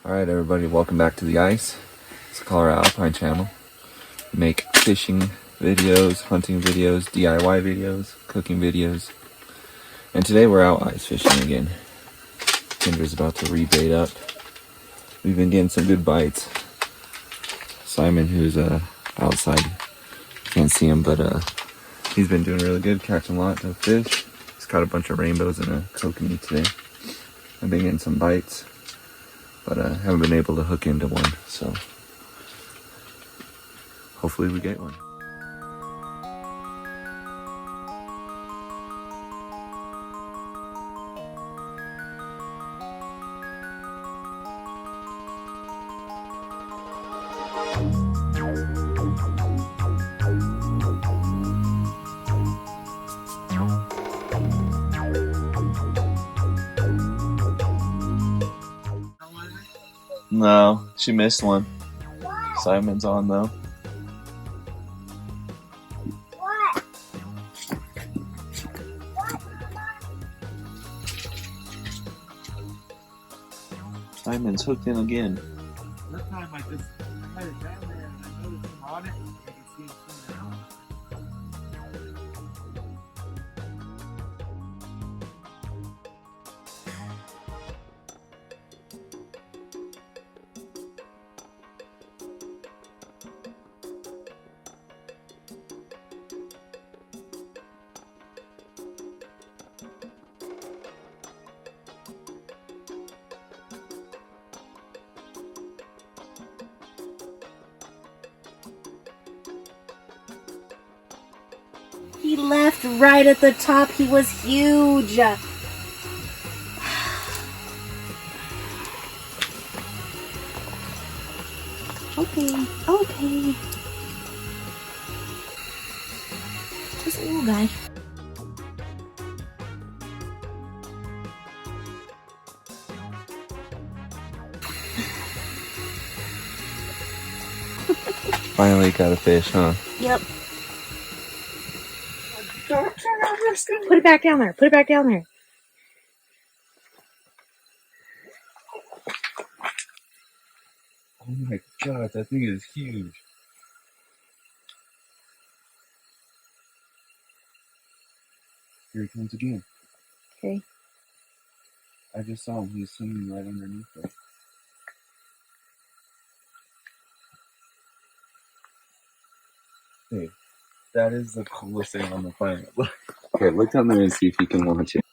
Alright everybody, welcome back to the ice. It's the Colorado Alpine channel. We make fishing videos, hunting videos, DIY videos, cooking videos. And today we're out ice fishing again. Kendra's about to rebait up. We've been getting some good bites. Simon, who's outside, can't see him, but he's been doing really good, catching a lot of fish. He's caught a bunch of rainbows and a kokanee today. I've been getting some bites, but I haven't been able to hook into one, so hopefully we get one. No, she missed one. What? Simon's on though. What? Simon's hooked in again. That time I just had it down there and I noticed him on it. I can see him swimming out. He left right at the top. He was huge. Okay. Just a little guy. Finally got a fish, huh? Yep. Put it back down there. Put it back down there. Oh my god, that thing is huge. Here he comes again. Okay. I just saw him. He's swimming right underneath it. Hey, that is the coolest thing on the planet. Look. Okay, look down there and see if you can watch it.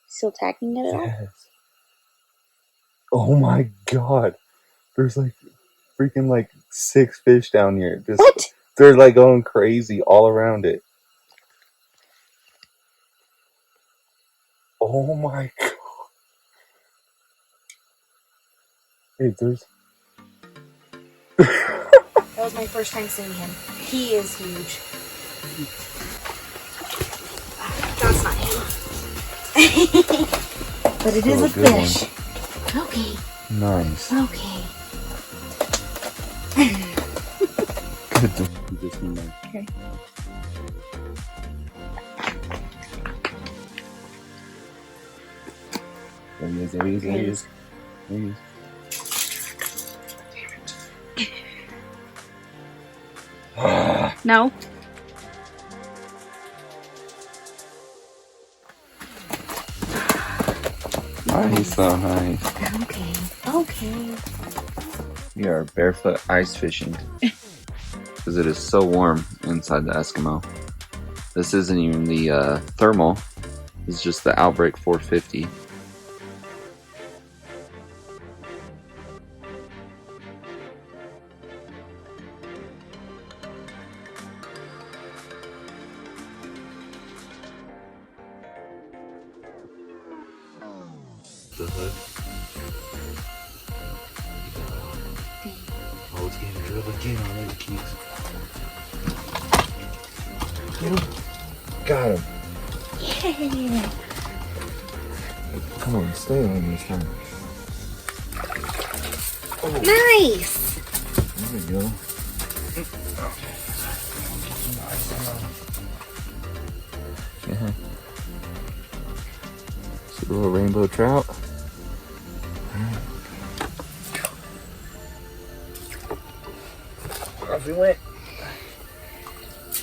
Still tacking it at all? Yes. Oh my god. There's like freaking like 6 fish down here. Just, What? They're like going crazy all around it. Oh my god. Hey, there's... That was my first time seeing him. He is huge. That's not him. But it is a fish. One. Okay. Nice. Okay. Good to see this one there. Okay. There he is, there he is, there he is. There he is. No. Nice, so nice. Okay. We are barefoot ice fishing because it is so warm inside the Eskimo. This isn't even the thermal. It's just the Outbreak 450. The hook. Oh, it's getting drilled again already, Keith. Get him. Got him. Yeah. Come on, stay on this time. Oh. Nice. There we go. Yeah. little rainbow trout. Off we went.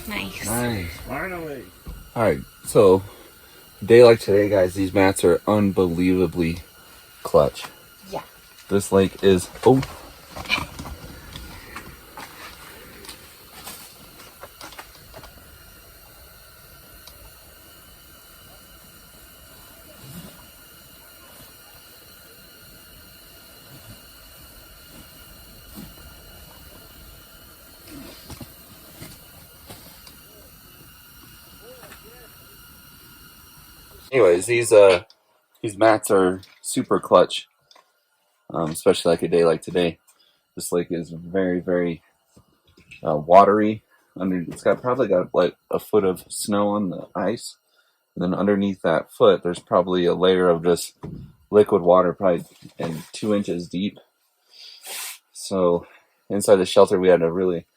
Nice. Nice. Finally. Alright, so a day like today, guys, these mats are unbelievably clutch. Yeah. This lake is, oh. Anyways, these mats are super clutch, especially like a day like today. This lake is very, very watery. It's probably got like a foot of snow on the ice, and then underneath that foot, there's probably a layer of just liquid water, probably and 2 inches deep. So inside the shelter, we had to really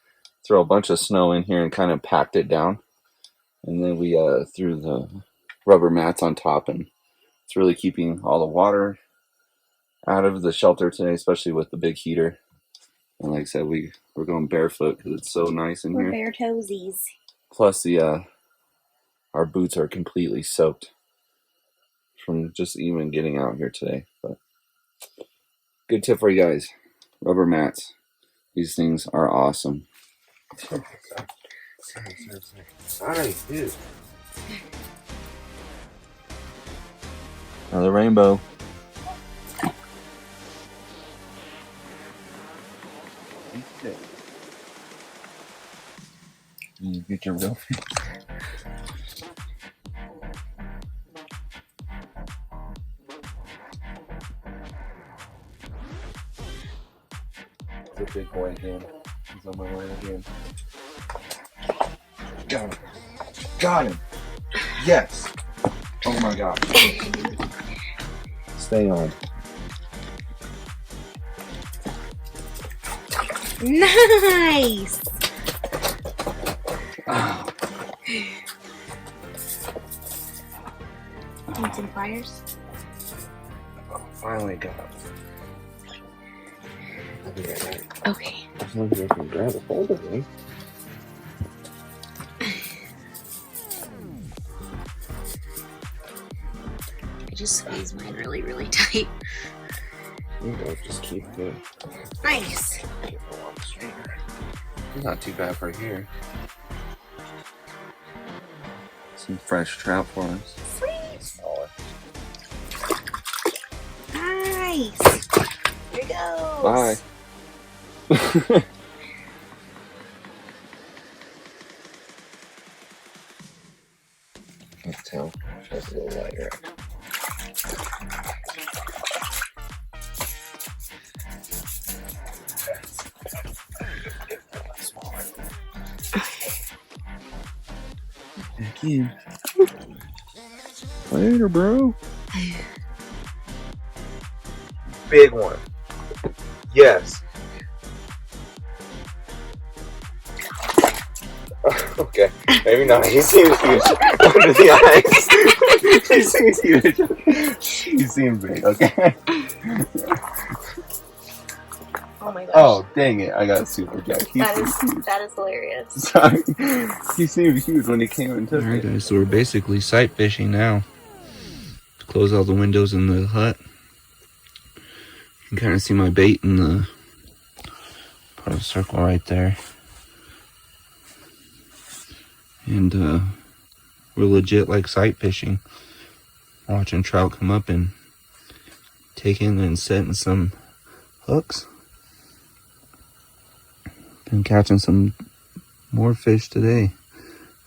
throw a bunch of snow in here and kind of packed it down, and then we threw the rubber mats on top, and it's really keeping all the water out of the shelter today, especially with the big heater. And like I said, we're going barefoot because it's so nice in We're here. bare toesies. Plus, our boots are completely soaked from just even getting out here today. But good tip for you guys: rubber mats. These things are awesome. Sorry, dude. Another rainbow. You get your real fish. It's a big boy again. He's on my line again. Got him. Got him. Yes. Oh my gosh. Stay on. Nice. Need some pliers? Oh, finally got him. I'll be right back. Okay. As long as I can grab a hold of me. I just squeeze mine really, really tight. You go, just keep it. Nice. Get a lot straighter. Not too bad for here. Some fresh trout for us. Sweet. Smaller. Nice. Here goes. Bye. Let's tell. That's a little lighter. Smaller. Back in. Later, bro. Big one. Yes. Okay, maybe not. He seems huge under the eyes. He seems huge. He seems big. Okay. Oh my gosh. Oh dang it! I got super jacked. That is hilarious. Sorry. He seemed huge when he came and took it. Alright guys, so we're basically sight fishing now. Close all the windows in the hut. You can kind of see my bait in the part of the circle right there. And we're legit like sight fishing. Watching trout come up and taking and setting some hooks. Been catching some more fish today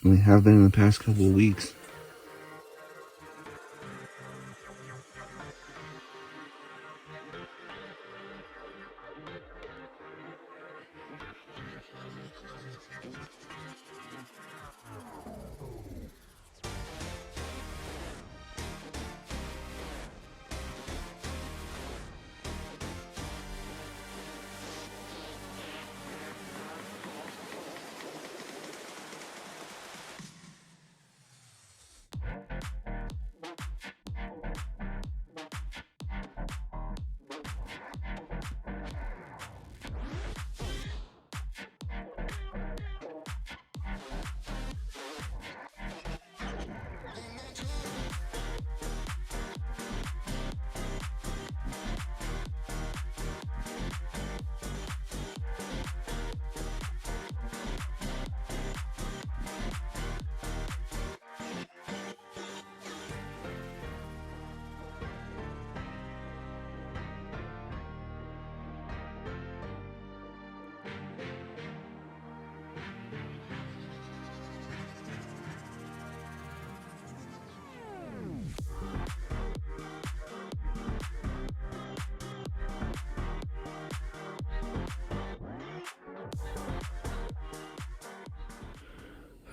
than we have been in the past couple of weeks.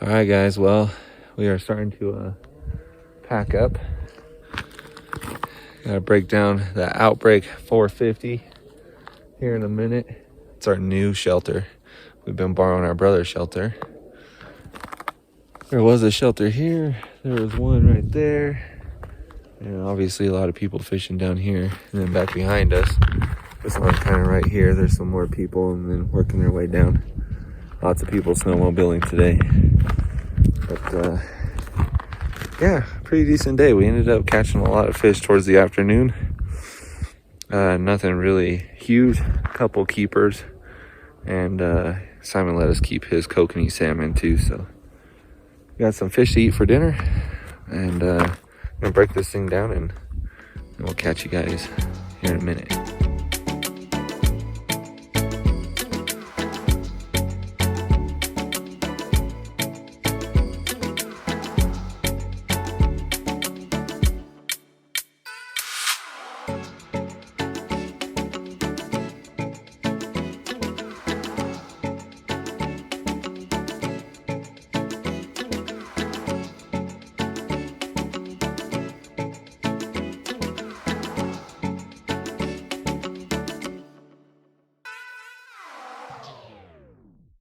All right, guys. Well, we are starting to pack up. Gotta break down the Outbreak 450 here in a minute. It's our new shelter. We've been borrowing our brother's shelter. There was a shelter here. There was one right there. And obviously a lot of people fishing down here. And then back behind us, this one kind of right here, there's some more people and then working their way down. Lots of people snowmobiling today. But yeah, pretty decent day. We ended up catching a lot of fish towards the afternoon. Nothing really huge, a couple keepers. And Simon let us keep his kokanee salmon too. So we got some fish to eat for dinner. And I'm gonna break this thing down and we'll catch you guys here in a minute.